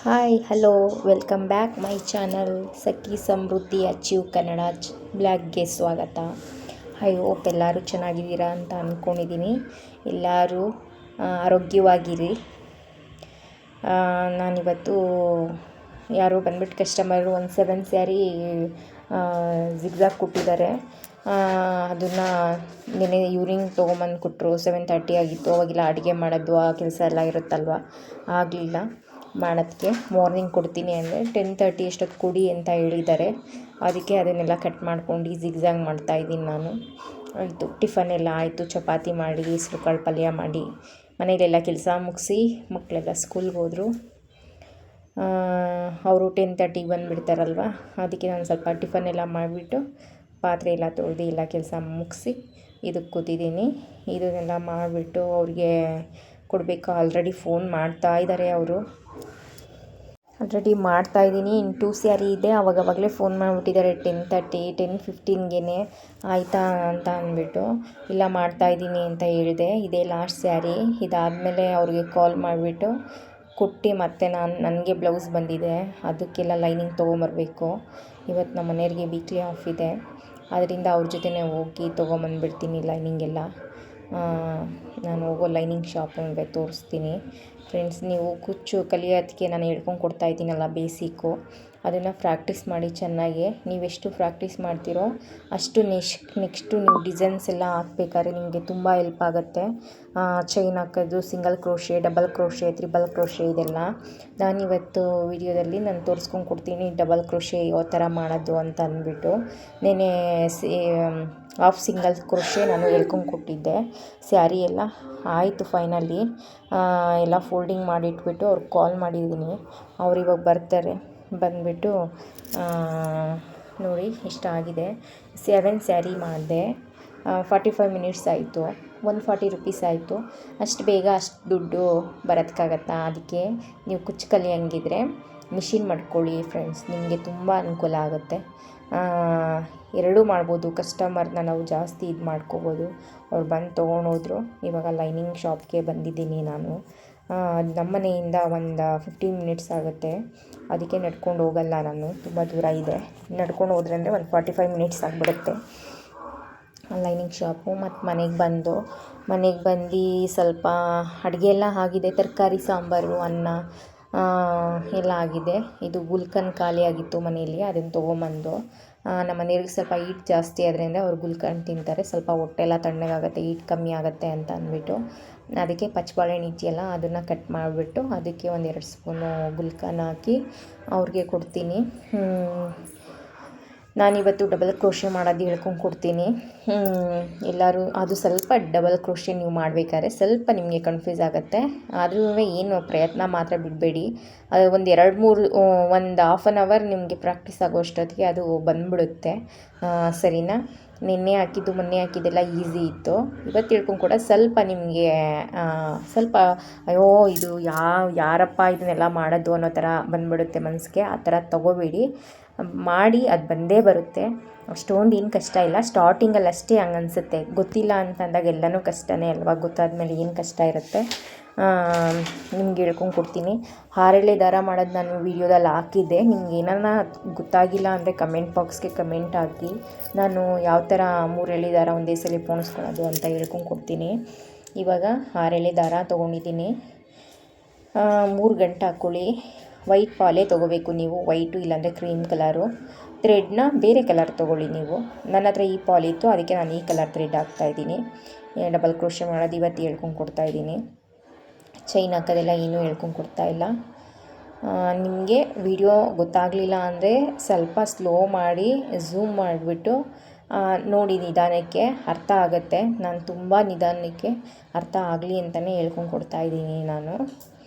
Hi hello welcome back my channel Sakhi Samriddhi achieve Kannada ಬ್ಲಾಗ್ಗೆ ಸ್ವಾಗತ. I hope ಎಲ್ಲರೂ ಚೆನ್ನಾಗಿದ್ದೀರಾ ಅಂತ ಅಂದ್ಕೊಂಡಿದ್ದೀನಿ. ಎಲ್ಲರೂ ಆರೋಗ್ಯವಾಗಿರಿ. ನಾನಿವತ್ತು ಯಾರೋ ಬಂದ್ಬಿಟ್ಟು ಕಸ್ಟಮರು 7 ಸ್ಯಾರಿ ಜಿಗ್ಜಾಗ್ ಕೊಟ್ಟಿದ್ದಾರೆ. ಅದನ್ನು ನೆನೆ ಈವ್ನಿಂಗ್ ತೊಗೊಂಬಂದು ಕೊಟ್ಟರು. 7:30 ಆಗಿತ್ತು. ಅವಾಗೆಲ್ಲ ಅಡುಗೆ ಮಾಡೋದು ಆ ಕೆಲಸ ಎಲ್ಲ ಇರುತ್ತಲ್ವ, ಆಗಲಿಲ್ಲ ಮಾಡೋದಕ್ಕೆ. ಮಾರ್ನಿಂಗ್ ಕೊಡ್ತೀನಿ ಅಂದರೆ 10:30 ಅಷ್ಟೊತ್ತು ಕೊಡಿ ಅಂತ ಹೇಳಿದ್ದಾರೆ. ಅದಕ್ಕೆ ಅದನ್ನೆಲ್ಲ ಕಟ್ ಮಾಡ್ಕೊಂಡು ಜಿಗ್ಜಾಗ್ ಮಾಡ್ತಾಯಿದ್ದೀನಿ ನಾನು. ಆಯಿತು, ಟಿಫನ್ ಎಲ್ಲ ಆಯಿತು. ಚಪಾತಿ ಮಾಡಿ, ಹೆಸ್ರುಕಾಳು ಪಲ್ಯ ಮಾಡಿ, ಮನೆಯಲ್ಲೆಲ್ಲ ಕೆಲಸ ಮುಗಿಸಿ ಮಕ್ಕಳೆಲ್ಲ ಸ್ಕೂಲ್ಗೆ ಹೋದರು. ಅವರು 10:30ಗೆ ಬಂದುಬಿಡ್ತಾರಲ್ವ, ಅದಕ್ಕೆ ನಾನು ಸ್ವಲ್ಪ ಟಿಫನ್ ಎಲ್ಲ ಮಾಡಿಬಿಟ್ಟು ಪಾತ್ರೆ ಎಲ್ಲ ತೊಳೆದು ಎಲ್ಲ ಕೆಲಸ ಮುಗಿಸಿ ಇದಕ್ಕೆ ಕೂತಿದ್ದೀನಿ. ಇದನ್ನೆಲ್ಲ ಮಾಡಿಬಿಟ್ಟು ಅವ್ರಿಗೆ ಕೊಡಬೇಕು. ಆಲ್ರೆಡಿ ಫೋನ್ ಮಾಡ್ತಾ ಇದ್ದಾರೆ ಅವರು. ಆಲ್ರೆಡಿ ಮಾಡ್ತಾಯಿದ್ದೀನಿ. ಇನ್ನು 2 ಸ್ಯಾರಿ ಇದೆ. ಅವಾಗಲೇ ಫೋನ್ ಮಾಡಿಬಿಟ್ಟಿದ್ದಾರೆ 10:30 10:15ಗೆ ಆಯಿತಾ ಅಂತ ಅಂದ್ಬಿಟ್ಟು. ಇಲ್ಲ ಮಾಡ್ತಾಯಿದ್ದೀನಿ ಅಂತ ಹೇಳಿದೆ. ಇದೇ ಲಾಸ್ಟ್ ಸ್ಯಾರಿ. ಇದಾದಮೇಲೆ ಅವ್ರಿಗೆ ಕಾಲ್ ಮಾಡಿಬಿಟ್ಟು ಕೊಟ್ಟು ಮತ್ತೆ ನನಗೆ ಬ್ಲೌಸ್ ಬಂದಿದೆ, ಅದಕ್ಕೆಲ್ಲ ಲೈನಿಂಗ್ ತೊಗೊಂಬರ್ಬೇಕು. ಇವತ್ತು ನಮ್ಮ ಮನೆಯವ್ರಿಗೆ ವೀಕ್ಲಿ ಆಫ್ ಇದೆ, ಅದರಿಂದ ಅವ್ರ ಜೊತೆನೇ ಹೋಗಿ ತೊಗೊಂಬಂದ್ಬಿಡ್ತೀನಿ ಲೈನಿಂಗೆಲ್ಲ. ನಾನು ಹೋಗೋ ಲೈನಿಂಗ್ ಶಾಪ್ಗೆ ತೋರಿಸ್ತೀನಿ. ಫ್ರೆಂಡ್ಸ್, ನೀವು ಕುಚ್ಚು ಕಲಿಯೋದಕ್ಕೆ ನಾನು ಹೇಳ್ಕೊಂಡು ಕೊಡ್ತಾಯಿದ್ದೀನಲ್ಲ ಬೇಸಿಕ್ಕು, ಅದನ್ನು ಪ್ರಾಕ್ಟೀಸ್ ಮಾಡಿ ಚೆನ್ನಾಗಿ. ನೀವೆಷ್ಟು ಪ್ರಾಕ್ಟೀಸ್ ಮಾಡ್ತೀರೋ ಅಷ್ಟು ನೆಕ್ಸ್ಟು ನೀವು ಡಿಸೈನ್ಸ್ ಎಲ್ಲ ಹಾಕ್ಬೇಕಾದ್ರೆ ನಿಮಗೆ ತುಂಬ ಹೆಲ್ಪ್ ಆಗುತ್ತೆ. ಚೈನ್ ಹಾಕೋದು, single crochet, double crochet, triple crochet ಇದೆಲ್ಲ ನಾನಿವತ್ತು ವಿಡಿಯೋದಲ್ಲಿ ನಾನು ತೋರಿಸ್ಕೊಂಡು ಕೊಡ್ತೀನಿ. ಡಬಲ್ ಕ್ರೋಶೆ ಯಾವ ಥರ ಮಾಡೋದು ಅಂತ ಅಂದ್ಬಿಟ್ಟು ನೆನೆ ಹಾಫ್ ಸಿಂಗಲ್ ಕ್ರೋಶೆ ನಾನು ಹೇಳ್ಕೊಂಡು ಕೊಟ್ಟಿದ್ದೆ. ಸ್ಯಾರಿ ಎಲ್ಲ ಆಯಿತು ಫೈನಲಿ. ಎಲ್ಲ ಫೋಲ್ಡಿಂಗ್ ಮಾಡಿಟ್ಬಿಟ್ಟು ಅವ್ರಿಗೆ ಕಾಲ್ ಮಾಡಿದ್ದೀನಿ. ಅವ್ರು ಇವಾಗ ಬರ್ತಾರೆ. ಬಂದುಬಿಟ್ಟು ನೋಡಿ ಇಷ್ಟ ಆಗಿದೆ. 7 ಸ್ಯಾರಿ ಮಾಡಿದೆ. 45 ಮಿನಿಟ್ಸ್ ಆಯಿತು. 140 ರುಪೀಸ್ ಆಯಿತು. ಅಷ್ಟು ಬೇಗ ಅಷ್ಟು ದುಡ್ಡು ಬರೋದಕ್ಕಾಗತ್ತಾ? ಅದಕ್ಕೆ ನೀವು ಕುಚ್ಚು ಕಲಿಯಂಗಿದ್ರೆ ಮಿಷಿನ್ ಮಾಡ್ಕೊಳ್ಳಿ ಫ್ರೆಂಡ್ಸ್, ನಿಮಗೆ ತುಂಬ ಅನುಕೂಲ ಆಗುತ್ತೆ. ಎರಡೂ ಮಾಡ್ಬೋದು. ಕಸ್ಟಮರ್ನ ನಾವು ಜಾಸ್ತಿ ಇದು ಮಾಡ್ಕೋಬೋದು. ಅವ್ರು ಬಂದು ತೊಗೊಂಡೋದ್ರು. ಇವಾಗ ಲೈನಿಂಗ್ ಶಾಪ್ಗೆ ಬಂದಿದ್ದೀನಿ ನಾನು. ನಮ್ಮ ಮನೆಯಿಂದ ಒಂದು 15 ಮಿನಿಟ್ಸ್ ಆಗುತ್ತೆ. ಅದಕ್ಕೆ ನಡ್ಕೊಂಡು ಹೋಗಲ್ಲ ನಾನು, ತುಂಬ ದೂರ ಇದೆ. ನಡ್ಕೊಂಡು ಹೋದ್ರೆ ಅಂದರೆ ಒಂದು 45 ಮಿನಿಟ್ಸ್ ಆಗಿಬಿಡುತ್ತೆ ಲೈನಿಂಗ್ ಶಾಪು. ಮತ್ತು ಮನೆಗೆ ಬಂದು ಸ್ವಲ್ಪ ಅಡುಗೆ ಎಲ್ಲ ಆಗಿದೆ. ತರಕಾರಿ, ಸಾಂಬಾರು, ಅನ್ನ ಎಲ್ಲ ಆಗಿದೆ. ಇದು ಗುಲ್ಕನ್ ಖಾಲಿ ಆಗಿತ್ತು ಮನೆಯಲ್ಲಿ, ಅದನ್ನು ತೊಗೊಂಬಂದು ನಮ್ಮ ಮನೆಯವ್ರಿಗೆ ಸ್ವಲ್ಪ ಹೀಟ್ ಜಾಸ್ತಿ ಆದ್ರಿಂದ ಅವ್ರು ಗುಲ್ಕನ್ ತಿಂತಾರೆ. ಸ್ವಲ್ಪ ಹೊಟ್ಟೆ ಎಲ್ಲ ತಣ್ಣಗಾಗುತ್ತೆ, ಹೀಟ್ ಕಮ್ಮಿ ಆಗುತ್ತೆ ಅಂತ ಅಂದ್ಬಿಟ್ಟು ಅದಕ್ಕೆ ಪಚ್ಚಬಾಳೆಹಣ್ಣು ಇದೆಯಲ್ಲ ಅದನ್ನು ಕಟ್ ಮಾಡಿಬಿಟ್ಟು ಅದಕ್ಕೆ 1-2 ಸ್ಪೂನು ಗುಲ್ಕನ್ ಹಾಕಿ ಅವ್ರಿಗೆ ಕೊಡ್ತೀನಿ. ನಾನಿವತ್ತು ಡಬಲ್ ಕ್ರೋಶೆ ಮಾಡೋದು ಹೇಳ್ಕೊಂಡು ಕೊಡ್ತೀನಿ. ಎಲ್ಲರೂ ಅದು ಸ್ವಲ್ಪ ಡಬಲ್ ಕ್ರೋಶೆ ನೀವು ಮಾಡಬೇಕಾದ್ರೆ ಸ್ವಲ್ಪ ನಿಮಗೆ ಕನ್ಫ್ಯೂಸ್ ಆಗುತ್ತೆ. ಆದ್ರೂ ಏನು ಪ್ರಯತ್ನ ಮಾತ್ರ ಬಿಡಬೇಡಿ. ಅದು ಒಂದು 2-3 ಒಂದು ಹಾಫ್ ಆನ್ ಅವರ್ ನಿಮಗೆ ಪ್ರಾಕ್ಟೀಸ್ ಆಗೋ ಅಷ್ಟೊತ್ತಿಗೆ ಅದು ಬಂದುಬಿಡುತ್ತೆ. ಸರಿನಾ? ಮೊನ್ನೆ ಹಾಕಿದ್ದೆಲ್ಲ ಈಸಿ ಇತ್ತು. ಇವತ್ತು ಹೇಳ್ಕೊಂಡು ಕೂಡ ಸ್ವಲ್ಪ ನಿಮಗೆ ಸ್ವಲ್ಪ ಅಯ್ಯೋ ಇದು ಯಾರಪ್ಪ ಇದನ್ನೆಲ್ಲ ಮಾಡೋದು ಅನ್ನೋ ಥರ ಬಂದುಬಿಡುತ್ತೆ ಮನಸ್ಸಿಗೆ. ಆ ಥರ ತೊಗೋಬೇಡಿ, ಮಾಡಿ ಅದು ಬಂದೇ ಬರುತ್ತೆ. ಅಷ್ಟೊಂದು ಏನು ಕಷ್ಟ ಇಲ್ಲ. ಸ್ಟಾರ್ಟಿಂಗಲ್ಲಿ ಅಷ್ಟೇ ಹಂಗೆ ಅನಿಸುತ್ತೆ. ಗೊತ್ತಿಲ್ಲ ಅಂತಂದಾಗ ಎಲ್ಲನೂ ಕಷ್ಟನೇ ಅಲ್ವಾ. ಗೊತ್ತಾದ್ಮೇಲೆ ಏನು ಕಷ್ಟ ಇರುತ್ತೆ. ನಿಮ್ಗೆ ಹೇಳ್ಕೊಂಡು ಕೊಡ್ತೀನಿ. 6 ಎಳೆ ದಾರ ಮಾಡೋದು ನಾನು ವೀಡಿಯೋದಲ್ಲಿ ಹಾಕಿದ್ದೆ. ನಿಮ್ಗೆ ಏನಾರ ಗೊತ್ತಾಗಿಲ್ಲ ಅಂದರೆ ಕಮೆಂಟ್ ಬಾಕ್ಸ್ಗೆ ಕಮೆಂಟ್ ಹಾಕಿ. ನಾನು ಯಾವ ಥರ 3 ಎಳೆ ದಾರ ಒಂದೇ ಸಲ ಪೋಣಿಸ್ಕೊಳ್ಳೋದು ಅಂತ ಹೇಳ್ಕೊಂಡು ಕೊಡ್ತೀನಿ. ಇವಾಗ 6 ಎಳೆ ದಾರ ತೊಗೊಂಡಿದ್ದೀನಿ. 3 ಗಂಟೆ ಹಾಕ್ಕೊಳ್ಳಿ. ವೈಟ್ ಪಾಲೇ ತೊಗೋಬೇಕು ನೀವು, ವೈಟು ಇಲ್ಲಾಂದರೆ ಕ್ರೀಮ್ ಕಲರು. ಥ್ರೆಡ್ನ ಬೇರೆ ಕಲರ್ ತೊಗೊಳ್ಳಿ ನೀವು. ನನ್ನ ಹತ್ರ ಈ ಪಾಲ್ ಇತ್ತು, ಅದಕ್ಕೆ ನಾನು ಈ ಕಲರ್ ಥ್ರೆಡ್ ಹಾಕ್ತಾಯಿದ್ದೀನಿ. ಡಬಲ್ ಕ್ರೋಶೆ ಮಾಡೋದು ಇವತ್ತು ಹೇಳ್ಕೊಂಡು ಕೊಡ್ತಾಯಿದ್ದೀನಿ. ಚೈನ್ ಹಾಕೋದೆಲ್ಲ ಏನೂ ಹೇಳ್ಕೊಂಡು ಕೊಡ್ತಾಯಿಲ್ಲ. ನಿಮಗೆ ವಿಡಿಯೋ ಗೊತ್ತಾಗಲಿಲ್ಲ ಅಂದರೆ ಸ್ವಲ್ಪ ಸ್ಲೋ ಮಾಡಿ ಝೂಮ್ ಮಾಡಿಬಿಟ್ಟು ನೋಡಿ, ನಿಧಾನಕ್ಕೆ ಅರ್ಥ ಆಗುತ್ತೆ. ನಾನು ತುಂಬ ನಿಧಾನಕ್ಕೆ ಅರ್ಥ ಆಗಲಿ ಅಂತಲೇ ಹೇಳ್ಕೊಂಡು ಕೊಡ್ತಾಯಿದ್ದೀನಿ ನಾನು.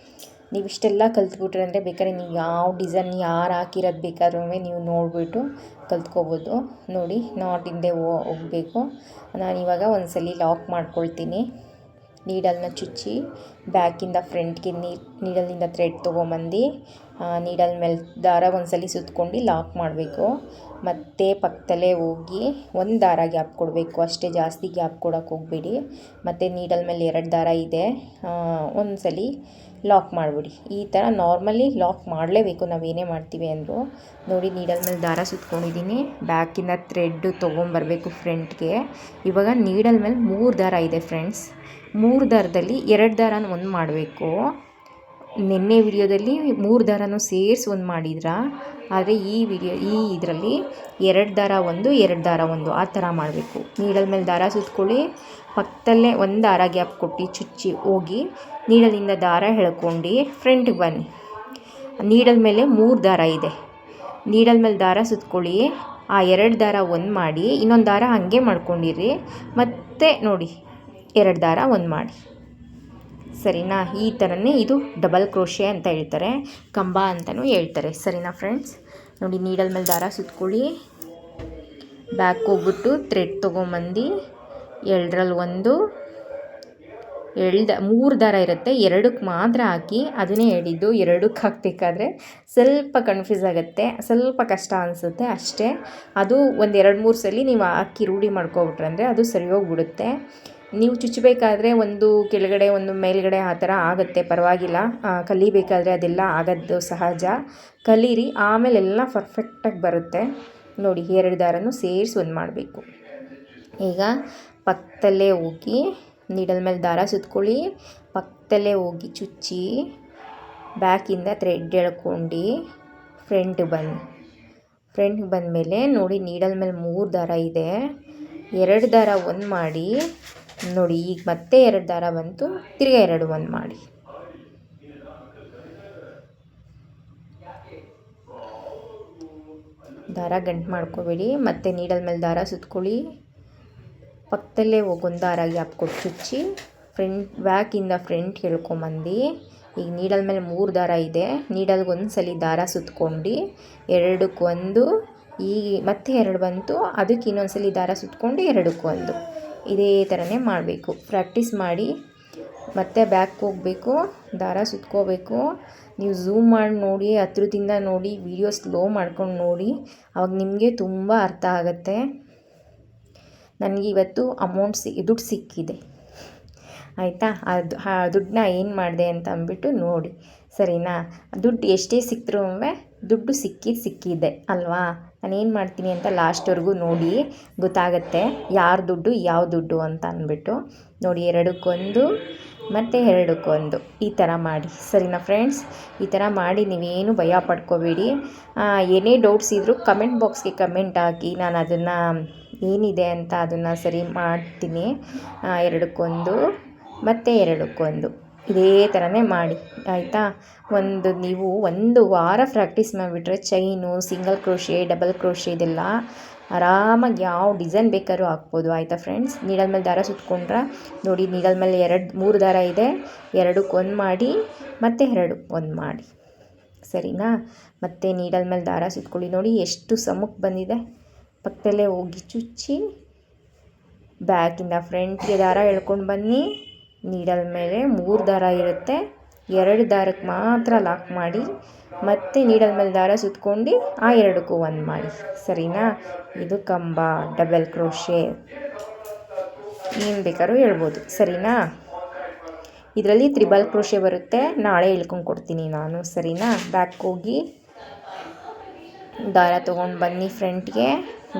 ನೀವು ಇಷ್ಟೆಲ್ಲ ಕಲ್ತ್ಬಿಟ್ರೆ ಅಂದರೆ ಬೇಕಾದ್ರೆ ನೀವು ಯಾವ ಡಿಸೈನ್ ಯಾರು ಹಾಕಿರೋದು ಬೇಕಾದ್ರೂ ನೀವು ನೋಡಿಬಿಟ್ಟು ಕಲ್ತ್ಕೋಬೋದು. ನೋಡಿ, ನಾಟ್ ಹಿಂದೆ ಹೋಗಬೇಕು. ನಾನಿವಾಗ ಒಂದ್ಸಲ ಲಾಕ್ ಮಾಡ್ಕೊಳ್ತೀನಿ. ನೀಡಲ್ನ ಚುಚ್ಚಿ ಬ್ಯಾಕಿಂದ ಫ್ರಂಟ್ಗೆ ನೀಡಲ್ನಿಂದ ಥ್ರೆಡ್ ತೊಗೊಂಬಂದು ನೀಡಲ್ ಮೇಲೆ ದಾರ ಒಂದ್ಸಲಿ ಸುತ್ಕೊಂಡು ಲಾಕ್ ಮಾಡಬೇಕು. ಮತ್ತು ಪಕ್ಕದಲ್ಲೇ ಹೋಗಿ ಒಂದು ದಾರ ಗ್ಯಾಪ್ ಕೊಡಬೇಕು ಅಷ್ಟೇ, ಜಾಸ್ತಿ ಗ್ಯಾಪ್ ಕೊಡೋಕ್ಕೆ ಹೋಗಬೇಡಿ. ಮತ್ತು ನೀಡಲ್ ಮೇಲೆ 2 ದಾರ ಇದೆ, ಒಂದ್ಸಲಿ ಲಾಕ್ ಮಾಡಿಬಿಡಿ. ಈ ಥರ ನಾರ್ಮಲಿ ಲಾಕ್ ಮಾಡಲೇಬೇಕು ನಾವೇನೇ ಮಾಡ್ತೀವಿ ಅಂದರು. ನೋಡಿ ನೀಡಲ್ ಮೇಲೆ ದಾರ ಸುತ್ಕೊಂಡಿದ್ದೀನಿ, ಬ್ಯಾಕಿಂದ ಥ್ರೆಡ್ಡು ತೊಗೊಂಬರಬೇಕು ಫ್ರಂಟ್ಗೆ. ಇವಾಗ ನೀಡಲ್ ಮೇಲೆ 3 ದಾರ ಇದೆ ಫ್ರೆಂಡ್ಸ್, 3 ದಾರದಲ್ಲಿ 2 ದಾರನ ಒಂದು ಮಾಡಬೇಕು. ನಿನ್ನೆ ವಿಡಿಯೋದಲ್ಲಿ 3 ದಾರನೂ ಸೇರಿಸಿ ಒಂದು ಮಾಡಿದ್ರ, ಆದರೆ ಈ ಇದರಲ್ಲಿ 2 ದಾರ ಒಂದು 2 ದಾರ ಒಂದು ಆ ಥರ ಮಾಡಬೇಕು. ನೀಡಲ್ ಮೇಲೆ ದಾರ ಸುತ್ಕೊಳ್ಳಿ, ಪಕ್ಕದಲ್ಲೇ ಒಂದು ದಾರ ಗ್ಯಾಪ್ ಕೊಟ್ಟು ಚುಚ್ಚಿ ಹೋಗಿ ನೀಡಲಿಂದ ದಾರ ಎಳ್ಕೊಂಡು ಫ್ರಂಟ್ಗೆ ಬನ್ನಿ. ನೀಡಲ್ ಮೇಲೆ 3 ದಾರ ಇದೆ, ನೀಡಲ್ ಮೇಲೆ ದಾರ ಸುತ್ಕೊಳ್ಳಿ, ಆ 2 ದಾರ ಒಂದು ಮಾಡಿ ಇನ್ನೊಂದು ದಾರ ಹಾಗೆ ಮಾಡ್ಕೊಂಡಿರಿ. ಮತ್ತು ನೋಡಿ 2 ದಾರ ಒಂದು ಮಾಡಿ, ಸರಿನಾ? ಈ ಥರನೇ ಇದು ಡಬಲ್ ಕ್ರೋಶೆ ಅಂತ ಹೇಳ್ತಾರೆ, ಕಂಬ ಅಂತಲೂ ಹೇಳ್ತಾರೆ, ಸರಿನಾ ಫ್ರೆಂಡ್ಸ್? ನೋಡಿ ನೀಡಲ್ ಮೇಲೆ ದಾರ ಸುತ್ಕೊಳ್ಳಿ, ಬ್ಯಾಕ್ ಹೋಗ್ಬಿಟ್ಟು ಥ್ರೆಡ್ ತೊಗೊಂಬಂದು 2ರಲ್ಲಿ ಒಂದು 3 ದಾರ ಇರುತ್ತೆ, 2ಕ್ಕೆ ಮಾತ್ರ ಹಾಕಿ. ಅದನ್ನೇ ಹೇಳಿದ್ದು, 2ಕ್ಕೆ ಹಾಕಬೇಕಾದ್ರೆ ಸ್ವಲ್ಪ ಕನ್ಫ್ಯೂಸ್ ಆಗುತ್ತೆ, ಸ್ವಲ್ಪ ಕಷ್ಟ ಅನಿಸುತ್ತೆ ಅಷ್ಟೇ. ಅದು ಒಂದು 2-3 ಸಲ ನೀವು ಹಾಕಿ ರೂಢಿ ಮಾಡ್ಕೊಬಿಟ್ರಂದರೆ ಅದು ಸರಿ ಹೋಗ್ಬಿಡುತ್ತೆ. ನೀವು ಚುಚ್ಚಬೇಕಾದ್ರೆ ಒಂದು ಕೆಳಗಡೆ ಒಂದು ಮೇಲ್ಗಡೆ ಆ ಥರ ಆಗುತ್ತೆ, ಪರವಾಗಿಲ್ಲ. ಕಲಿಬೇಕಾದ್ರೆ ಅದೆಲ್ಲ ಆಗೋದು ಸಹಜ, ಕಲೀರಿ, ಆಮೇಲೆ ಎಲ್ಲ ಪರ್ಫೆಕ್ಟಾಗಿ ಬರುತ್ತೆ. ನೋಡಿ 2 ದಾರನೂ ಸೇರಿಸಿ ಒಂದು ಮಾಡಬೇಕು. ಈಗ ಪಕ್ಕದಲ್ಲೇ ಹೋಗಿ ನೀಡಲ್ ಮೇಲೆ ದಾರ ಸುತ್ಕೊಳ್ಳಿ, ಪಕ್ಕದಲ್ಲೇ ಹೋಗಿ ಚುಚ್ಚಿ ಬ್ಯಾಕಿಂದ ಥ್ರೆಡ್ ಎಳ್ಕೊಂಡು ಫ್ರಂಟ್ಗೆ ಬಂದಮೇಲೆ ನೋಡಿ ನೀಡಲ್ ಮೇಲೆ 3 ದಾರ ಇದೆ, 2 ದಾರ ಒಂದು ಮಾಡಿ. ನೋಡಿ ಈಗ ಮತ್ತೆ 2 ದಾರ ಬಂತು, ತಿರ್ಗಾ 2 ಒಂದು ಮಾಡಿ. ದಾರ ಗಂಟು ಮಾಡ್ಕೋಬೇಡಿ. ಮತ್ತು ನೀಡಲ್ ಮೇಲೆ ದಾರ ಸುತ್ಕೊಳ್ಳಿ, ಪಕ್ಕದಲ್ಲೇ ಹೋಗೊಂದು ದಾರ ಗ್ಯಾಪ್ ಕೊಟ್ಟು ಚುಚ್ಚಿ ಬ್ಯಾಕಿಂದ ಫ್ರಂಟ್ ಎಳ್ಕೊಂಬಂದು. ಈಗ ನೀಡಲ್ ಮೇಲೆ 3 ದಾರ ಇದೆ, ನೀಡಲ್ಗೆ ಒಂದು ಸಲ ದಾರ ಸುತ್ಕೊಂಡು 2ಕ್ಕೆ ಒಂದು, ಈಗ ಮತ್ತೆ 2 ಬಂತು, ಅದಕ್ಕೆ ಇನ್ನೊಂದು ಸಲ ದಾರ ಸುತ್ಕೊಂಡು 2ಕ್ಕೆ ಒಂದು. ಇದೇ ಥರನೇ ಮಾಡಬೇಕು, ಪ್ರಾಕ್ಟೀಸ್ ಮಾಡಿ. ಮತ್ತೆ ಬ್ಯಾಕ್ ಹೋಗಬೇಕು, ದಾರ ಸುತ್ಕೋಬೇಕು. ನೀವು ಝೂಮ್ ಮಾಡಿ ನೋಡಿ, ಹತ್ರದಿಂದ ನೋಡಿ, ವಿಡಿಯೋ ಸ್ಲೋ ಮಾಡ್ಕೊಂಡು ನೋಡಿ, ಅವಾಗ ನಿಮಗೆ ತುಂಬ ಅರ್ಥ ಆಗುತ್ತೆ. ನನಗೆ ಇವತ್ತು ದುಡ್ಡು ಸಿಕ್ಕಿದೆ ಆಯಿತಾ, ಆ ದುಡ್ಡನ್ನ ಏನು ಮಾಡಿದೆ ಅಂತ ಅಂದ್ಬಿಟ್ಟು ನೋಡಿ, ಸರಿನಾ? ದುಡ್ಡು ಎಷ್ಟೇ ಸಿಕ್ಕಿದ್ರೂ ದುಡ್ಡು ಸಿಕ್ಕಿದೆ ಅಲ್ವಾ? ನಾನು ಏನು ಮಾಡ್ತೀನಿ ಅಂತ ಲಾಸ್ಟ್ವರೆಗೂ ನೋಡಿ, ಗೊತ್ತಾಗತ್ತೆ ಯಾರ ದುಡ್ಡು ಯಾವ ದುಡ್ಡು ಅಂತ ಅಂದ್ಬಿಟ್ಟು. ನೋಡಿ 2ಕ್ಕೆ1 ಮತ್ತು 2ಕ್ಕೆ1 ಈ ಥರ ಮಾಡಿ, ಸರಿನಾ ಫ್ರೆಂಡ್ಸ್? ಈ ಥರ ಮಾಡಿ, ನೀವೇನು ಭಯ ಪಡ್ಕೋಬೇಡಿ. ಏನೇ ಡೌಟ್ಸ್ ಇದ್ದರೂ ಕಮೆಂಟ್ ಬಾಕ್ಸ್ಗೆ ಕಮೆಂಟ್ ಹಾಕಿ, ನಾನು ಅದನ್ನು ಏನಿದೆ ಅಂತ ಅದನ್ನು ಸರಿ ಮಾಡ್ತೀನಿ. 2ಕ್ಕೆ1 ಮತ್ತು 2ಕ್ಕೆ1 ಇದೇ ಥರನೇ ಮಾಡಿ, ಆಯಿತಾ? ನೀವು 1 ವಾರ ಪ್ರಾಕ್ಟೀಸ್ ಮಾಡಿಬಿಟ್ರೆ chain, single crochet, double crochet ಇದೆಲ್ಲ ಆರಾಮಾಗಿ ಯಾವ ಡಿಸೈನ್ ಬೇಕಾದ್ರೂ ಹಾಕ್ಬೋದು, ಆಯಿತಾ ಫ್ರೆಂಡ್ಸ್? ನೀಡಲ್ ಮೇಲೆ ದಾರ ಸುತ್ಕೊಂಡ್ರೆ ನೋಡಿ, ನೀಡಲ್ ಮೇಲೆ 3 ದಾರ ಇದೆ, 2ಕ್ಕೆ1 ಮಾಡಿ ಮತ್ತು 2ಕ್ಕೆ1 ಮಾಡಿ, ಸರಿನಾ? ಮತ್ತು ನೀಡಲ್ ಮೇಲೆ ದಾರ ಸುತ್ಕೊಳ್ಳಿ, ನೋಡಿ ಎಷ್ಟು ಸಮಕ್ಕೆ ಬಂದಿದೆ. ಪಕ್ಕದಲ್ಲೇ ಹೋಗಿ ಚುಚ್ಚಿ ಬ್ಯಾಕಿಂದ ಫ್ರಂಟ್ಗೆ ದಾರ ಎಳ್ಕೊಂಡು ಬನ್ನಿ. ನೀಡಲ್ ಮೇಲೆ 3 ದಾರ ಇರುತ್ತೆ, 2 ದಾರಕ್ಕೆ ಮಾತ್ರ ಲಾಕ್ ಮಾಡಿ. ಮತ್ತು ನೀಡಲ್ ಮೇಲೆ ದಾರ ಸುತ್ಕೊಂಡು ಆ 2ಕ್ಕೂ ಒಂದು ಮಾಡಿ, ಸರಿನಾ? ಇದು ಕಂಬ, ಡಬಲ್ ಕ್ರೋಶೆ, ಏನು ಬೇಕಾದ್ರೂ ಹೇಳ್ಬೋದು, ಸರಿನಾ? ಇದರಲ್ಲಿ ತ್ರಿಬಲ್ ಕ್ರೋಶೆ ಬರುತ್ತೆ, ನಾಳೆ ಹೇಳ್ಕೊಂಡು ಕೊಡ್ತೀನಿ ನಾನು, ಸರಿನಾ? ಬ್ಯಾಕ್ ಹೋಗಿ ದಾರ ತೊಗೊಂಡು ಬನ್ನಿ ಫ್ರಂಟ್ಗೆ.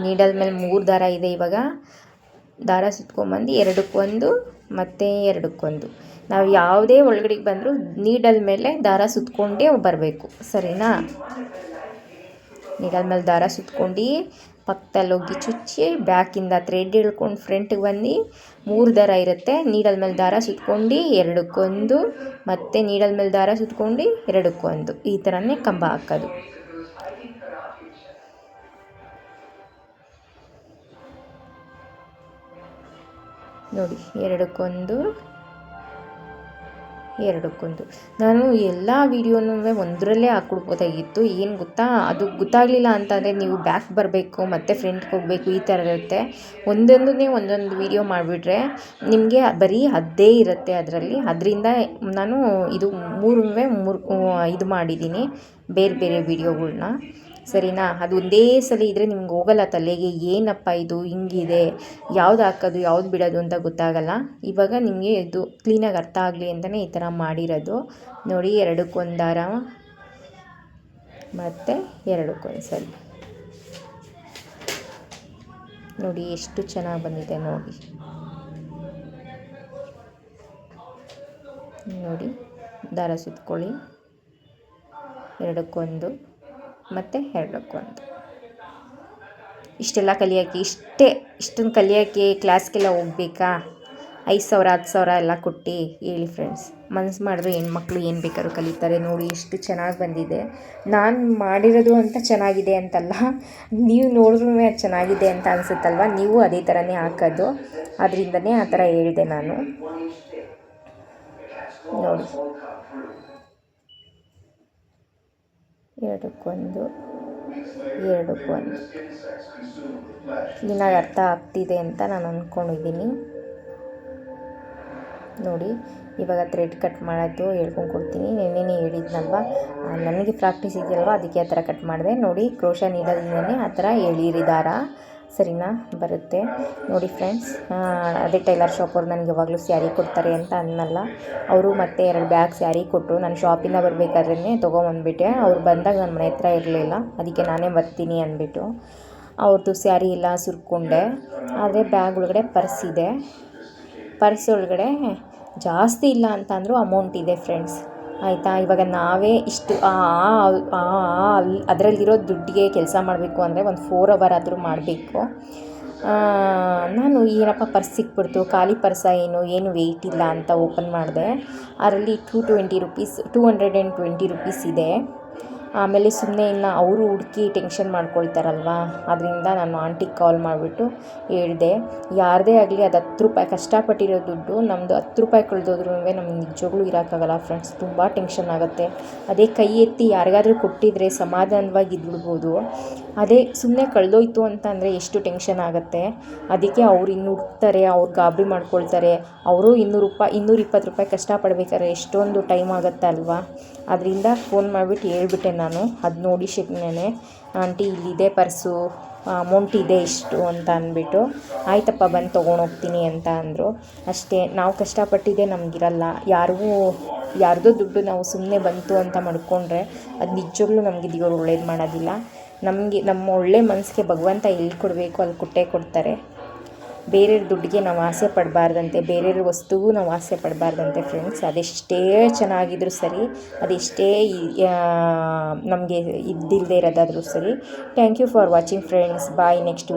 ನೀಡಲ್ ಮೇಲೆ 3 ದಾರ ಇದೆ, ಇವಾಗ ದಾರ ಸುತ್ಕೊಂಬಂದು 2ಕ್ಕೆ1 ಮತ್ತು 2ಕ್ಕೆ1. ನಾವು ಯಾವುದೇ ಒಳಗಡೆಗೆ ಬಂದರೂ ನೀಡಲ್ ಮೇಲೆ ದಾರ ಸುತ್ಕೊಂಡೇ ಬರಬೇಕು, ಸರಿನಾ? ನೀಡಲ್ ಮೇಲೆ ದಾರ ಸುತ್ಕೊಂಡು ಪಕ್ಕದಲ್ಲಿ ಹೋಗಿ ಚುಚ್ಚಿ ಬ್ಯಾಕಿಂದ ಥ್ರೆಡ್ ಎಳ್ಕೊಂಡು ಫ್ರಂಟಿಗೆ ಬಂದು 3 ದಾರ ಇರುತ್ತೆ, ನೀಡಲ್ ಮೇಲೆ ದಾರ ಸುತ್ಕೊಂಡು 2ಕ್ಕೆ1 ಮತ್ತು ನೀಡಲ್ ಮೇಲೆ ದಾರ ಸುತ್ಕೊಂಡು 2ಕ್ಕೆ1 ಈ ಥರನೇ ಕಂಬ ಹಾಕೋದು. ನೋಡಿ 2ಕ್ಕೆ1 ಎರಡಕ್ಕೊಂದು. ನಾನು ಎಲ್ಲ ವೀಡಿಯೋನೂ ಒಂದರಲ್ಲೇ ಹಾಕ್ಕೊಡ್ಬೋದಾಗಿತ್ತು. ಏನು ಗೊತ್ತಾ, ಅದು ಗೊತ್ತಾಗಲಿಲ್ಲ ಅಂತಂದರೆ ನೀವು ಬ್ಯಾಕ್ ಬರಬೇಕು ಮತ್ತು ಫ್ರಂಟ್ಗೆ ಹೋಗಬೇಕು, ಈ ಥರ ಇರುತ್ತೆ. ಒಂದೊಂದು ವೀಡಿಯೋ ಮಾಡಿಬಿಟ್ರೆ ನಿಮಗೆ ಬರೀ ಅದೇ ಇರುತ್ತೆ ಅದರಲ್ಲಿ. ಅದರಿಂದ ನಾನು ಇದು ಮೂರು ಇದು ಮಾಡಿದ್ದೀನಿ, ಬೇರೆ ಬೇರೆ ವೀಡಿಯೋಗಳ್ನ. ಸರಿನಾ? ಅದು ಒಂದೇ ಸಲ ಇದ್ದರೆ ನಿಮ್ಗೆ ಹೋಗಲ್ಲ ತಲೆಗೆ, ಏನಪ್ಪ ಇದು ಹಿಂಗಿದೆ, ಯಾವ್ದು ಹಾಕೋದು ಯಾವ್ದು ಬಿಡೋದು ಅಂತ ಗೊತ್ತಾಗಲ್ಲ. ಇವಾಗ ನಿಮಗೆ ಇದು ಕ್ಲೀನಾಗಿ ಅರ್ಥ ಆಗಲಿ ಅಂತಲೇ ಈ ಥರ ಮಾಡಿರೋದು. ನೋಡಿ, ಎರಡಕ್ಕೊಂದು ದಾರ ಮತ್ತು ಎರಡಕ್ಕೊಂದು ಸಲ. ನೋಡಿ ಎಷ್ಟು ಚೆನ್ನಾಗಿ ಬಂದಿದೆ ನೋಡಿ. ನೋಡಿ, ದಾರ ಸುತ್ಕೊಳ್ಳಿ, ಎರಡಕ್ಕೊಂದು ಮತ್ತು ಎರಡಕ್ಕೊಂದು. ಇಷ್ಟೆಲ್ಲ ಕಲಿಯೋಕ್ಕೆ ಇಷ್ಟೊಂದು ಕಲಿಯೋಕ್ಕೆ ಕ್ಲಾಸ್ಗೆಲ್ಲ ಹೋಗ್ಬೇಕಾ? 5,000 10,000 ಎಲ್ಲ ಕೊಟ್ಟು ಹೇಳಿ ಫ್ರೆಂಡ್ಸ್. ಮನಸ್ಸು ಮಾಡಿದ್ರೆ ಹೆಣ್ಮಕ್ಳು ಏನು ಬೇಕಾದ್ರೂ ಕಲಿತಾರೆ. ನೋಡಿ ಎಷ್ಟು ಚೆನ್ನಾಗಿ ಬಂದಿದೆ. ನಾನು ಮಾಡಿರೋದು ಅಂತ ಚೆನ್ನಾಗಿದೆ ಅಂತಲ್ಲ, ನೀವು ನೋಡಿದ್ರೂ ಅದು ಚೆನ್ನಾಗಿದೆ ಅಂತ ಅನಿಸುತ್ತಲ್ವ, ನೀವು ಅದೇ ಥರನೇ ಹಾಕೋದು. ಅದರಿಂದನೇ ಆ ಥರ ಹೇಳಿದೆ ನಾನು. ನೋಡಿ, ಎರಡಕ್ಕೊಂದು. ಕ್ಲೀನಾಗಿ ಅರ್ಥ ಆಗ್ತಿದೆ ಅಂತ ನಾನು ಅಂದ್ಕೊಂಡಿದ್ದೀನಿ. ನೋಡಿ, ಇವಾಗ ಥ್ರೆಡ್ ಕಟ್ ಮಾಡೋದು ಹೇಳ್ಕೊಂಡು ಕೊಡ್ತೀನಿ. ನೆನ್ನೆನೇ ಹೇಳಿದ್ನಲ್ವ, ನನಗೆ ಪ್ರಾಕ್ಟೀಸ್ ಇದೆಯಲ್ವ, ಅದಕ್ಕೆ ಆ ಥರ ಕಟ್ ಮಾಡಿದೆ. ನೋಡಿ, ಕ್ರೋಶ ನೀಡೋದ್ರಿಂದನೇ ಆ ಥರ ಎಳೀರಿ ದಾರ. ಸರಿನಾ? ಬರುತ್ತೆ ನೋಡಿ ಫ್ರೆಂಡ್ಸ್. ಅದೇ ಟೈಲರ್ ಶಾಪವ್ರು ನನಗೆ ಯಾವಾಗಲೂ ಸ್ಯಾರಿ ಕೊಡ್ತಾರೆ ಅಂತ ಅನ್ನಲ್ಲ, ಅವರು ಮತ್ತೆ 2 ಬ್ಯಾಗ್ ಸ್ಯಾರಿ ಕೊಟ್ಟರು. ನಾನು ಶಾಪಿಂದ ಬರಬೇಕಾದ್ರೇ ತೊಗೊಂಬಂದ್ಬಿಟ್ಟೆ. ಅವ್ರು ಬಂದಾಗ ನನ್ನ ಮನೆ ಹತ್ರ ಇರಲಿಲ್ಲ, ಅದಕ್ಕೆ ನಾನೇ ಬರ್ತೀನಿ ಅಂದ್ಬಿಟ್ಟು ಅವ್ರದ್ದು ಸ್ಯಾರಿ ಎಲ್ಲ ಸುರ್ಕೊಂಡೆ. ಆದರೆ ಬ್ಯಾಗ್ ಒಳಗಡೆ ಪರ್ಸ್ ಇದೆ. ಪರ್ಸ್ ಒಳಗಡೆ ಜಾಸ್ತಿ ಇಲ್ಲ ಅಂತ ಅಂದರೂ ಅಮೌಂಟ್ ಇದೆ ಫ್ರೆಂಡ್ಸ್, ಆಯಿತಾ? ಇವಾಗ ನಾವೇ ಇಷ್ಟು ಅದರಲ್ಲಿರೋ ದುಡ್ಡಿಗೆ ಕೆಲಸ ಮಾಡಬೇಕು ಅಂದರೆ ಒಂದು 4 hour ಆದರೂ ಮಾಡಬೇಕು. ನಾನು ಏನಪ್ಪ ಪರ್ಸ್ ಸಿಕ್ಬಿಡ್ತು, ಖಾಲಿ ಪರ್ಸ ಏನು ವೆಯ್ಟ್ ಇಲ್ಲ ಅಂತ ಓಪನ್ ಮಾಡಿದೆ. ಅದರಲ್ಲಿ 220 rupees ಇದೆ. ಆಮೇಲೆ ಸುಮ್ಮನೆ ಇನ್ನು ಅವರು ಹುಡುಕಿ ಟೆನ್ಷನ್ ಮಾಡ್ಕೊಳ್ತಾರಲ್ವ, ಅದರಿಂದ ನಾನು ಆಂಟಿಗೆ ಕಾಲ್ ಮಾಡಿಬಿಟ್ಟು ಹೇಳಿದೆ, ಯಾರದೇ ಆಗಲಿ ಅದು 10 ರೂಪಾಯಿ ಕಷ್ಟಪಟ್ಟಿರೋ ದುಡ್ಡು, ನಮ್ಮದು 10 ರೂಪಾಯಿ ಕಳೆದೋದ್ರೂ ನಮ್ಗೆ ನಿಜವಾಗ್ಲೂ ಇರೋಕ್ಕಾಗಲ್ಲ ಫ್ರೆಂಡ್ಸ್, ತುಂಬ ಟೆನ್ಷನ್ ಆಗುತ್ತೆ. ಅದೇ ಕೈ ಎತ್ತಿ ಯಾರಿಗಾದ್ರೂ ಕೊಟ್ಟಿದ್ರೆ ಸಮಾಧಾನವಾಗಿ ಇದ್ಬಿಡ್ಬೋದು. ಅದೇ ಸುಮ್ಮನೆ ಕಳೆದೋಯ್ತು ಅಂತ ಅಂದರೆ ಎಷ್ಟು ಟೆನ್ಷನ್ ಆಗುತ್ತೆ. ಅದಕ್ಕೆ ಅವ್ರು ಇನ್ನು ಹುಡುಕ್ತಾರೆ, ಅವ್ರು ಗಾಬರಿ ಮಾಡ್ಕೊಳ್ತಾರೆ. ಅವರು 220 ರೂಪಾಯಿ ಕಷ್ಟಪಡ್ಬೇಕಾದ್ರೆ ಎಷ್ಟೊಂದು ಟೈಮ್ ಆಗುತ್ತೆ ಅಲ್ವಾ. ಅದರಿಂದ ಫೋನ್ ಮಾಡಿಬಿಟ್ಟು ಹೇಳ್ಬಿಟ್ಟೆ ನಾನು, ಅದು ನೋಡಿ ಶಿಕ್ನೇನೆ, ಆಂಟಿ ಇಲ್ಲಿದೆ ಪರ್ಸು, ಅಮೌಂಟ್ ಇದೆ ಇಷ್ಟು ಅಂತ ಅಂದ್ಬಿಟ್ಟು. ಆಯ್ತಪ್ಪ ಬಂದು ತೊಗೊಂಡೋಗ್ತೀನಿ ಅಂತ ಅಂದರು. ಅಷ್ಟೇ, ನಾವು ಕಷ್ಟಪಟ್ಟಿದ್ದೆ ನಮಗಿರಲ್ಲ. ಯಾರ್ದೋ ದುಡ್ಡು ನಾವು ಸುಮ್ಮನೆ ಬಂತು ಅಂತ ಮಾಡ್ಕೊಂಡ್ರೆ ಅದು ನಿಜವಾಗ್ಲೂ ನಮಗೆ ದೇವ್ರು ಒಳ್ಳೇದು ಮಾಡೋದಿಲ್ಲ. ನಮ್ಮ ಒಳ್ಳೆ ಮನಸ್ಸಿಗೆ ಭಗವಂತ ಎಲ್ಲಿ ಕೊಡಬೇಕು ಅಲ್ಲಿ ಕೊಟ್ಟೇ ಕೊಡ್ತಾರೆ. ಬೇರೆಯವ್ರ ದುಡ್ಡಿಗೆ ನಾವು ಆಸೆ ಪಡಬಾರ್ದಂತೆ, ಬೇರೆಯವ್ರ ವಸ್ತುಗೂ ನಾವು ಆಸೆ ಪಡಬಾರ್ದಂತೆ ಫ್ರೆಂಡ್ಸ್. ಅದೆಷ್ಟೇ ಚೆನ್ನಾಗಿದ್ರೂ ಸರಿ, ಅದೆಷ್ಟೇ ನಮಗೆ ಇದ್ದಿಲ್ಲದೆ ಇರೋದಾದರೂ ಸರಿ. Thank you for watching friends. Bye. Next